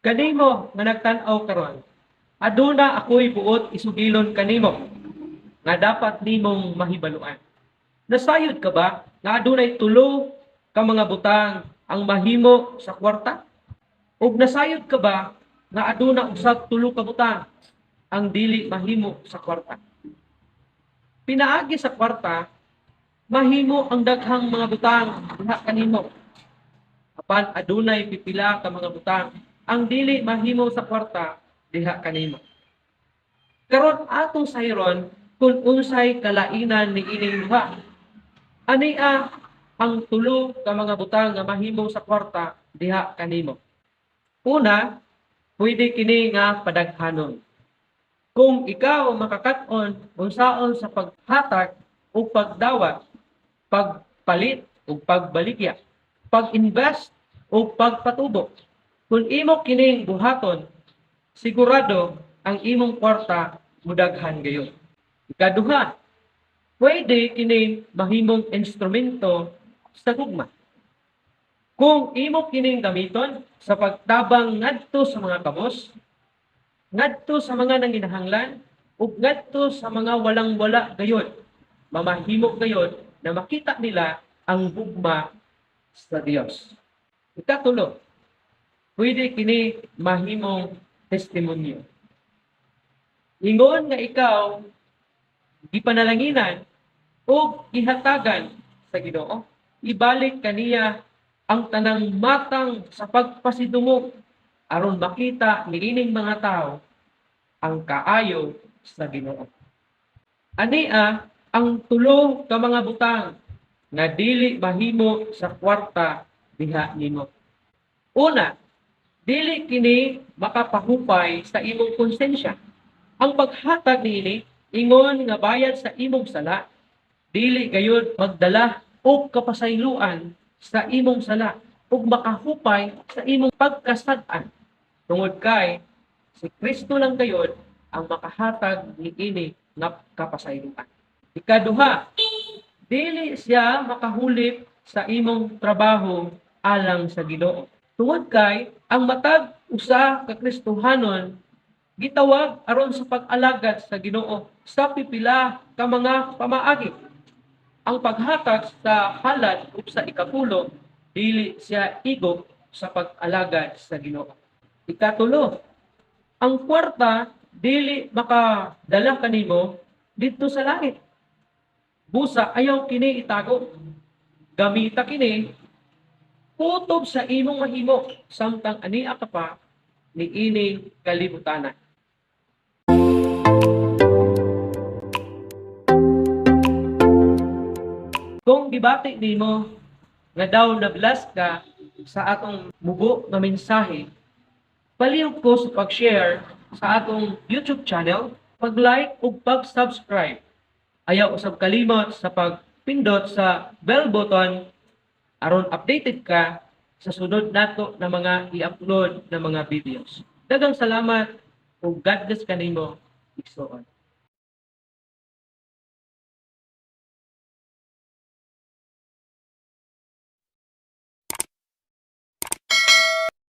Kanimo nga nagtan-aw karon, aduna ako'y buot isugilon kanimo nga dapat nimong mahibaluan. Nasayod ka ba nga adunay tulo ka mga butang ang mahimo sa kwarta? Ug nasayod ka ba nga aduna usab tulo ka butang ang dili mahimo sa kwarta? Pinaagi sa kwarta, mahimo ang daghang mga butang diha kanimo. Apan adunay pipila ka mga butang ang dili mahimo sa kwarta diha kanimo. Karon atong sayron kung unsay kalainan ni ining duha. Ania ang tulo ka mga butang nga mahimo sa kwarta diha kanimo. Una, pwede kini nga padaghanon. Kung ikaw makakat-on unsaon sa paghatag o pagdawat, pagpalit o pagbaligya, pag-invest o pagpatubo, kung imo kining buhaton, sigurado ang imong kwarta mudaghan gayon. Ikaduha, pwede kini mahimong instrumento sa gugma. Kung imo kining gamiton sa pagtabang ngadto sa mga kabos, ngadto sa mga nanginahanglan, ug ngadto sa mga walang-wala gayon, mamahimo gayon na makita nila ang gugma sa Dios. Ikatulo, pwede kini mahimong testimonyo. Ingon nga ikaw gipanalanginan o gihatagan sa Ginoo, ibalik kaniya ang tanang matang sa pagpasidungog aron makita niining mga tao ang kaayo sa Ginoo. Ania ang tulo ka mga butang nga dili mahimo sa kwarta diha nimo. Una, dili kini makapahupay sa imong konsensya. Ang paghatag niini ingon nga bayad sa imong sala, dili gayud magdala og kapasayloan sa imong sala ug makahupay sa imong pagkasad-an. Tungod kay si Kristo lang gayud ang makahatag niini nga kapasayloan. Ikaduha, dili siya makahulip sa imong trabaho alang sa Ginoo. Tungod kay ang matag usa ka Kristohanon gitawag aron sa pag-alagad sa Ginoo sa pipila ka mga pamaagi. Ang paghatag sa halad ug sa ikapulo dili siya igop sa pag-alagad sa Ginoo. Ikatulo, ang kwarta dili makadala kanimo didto sa langit. Busa ayaw kini itago. Gamita kini kutob sa imong mahimo samtang ania ka pa niining kalibutanan. Kung gibati nimo nga daw nablas ka sa atong mubo nga mensahe, palihog ko sa pag-share sa atong YouTube channel, pag-like ug pag-subscribe. Ayaw usab kalimot sa pagpindot sa bell button aron updated ka sa sunod nato na mga i-upload na mga videos. Daghang salamat ug God bless kanimo igsoon.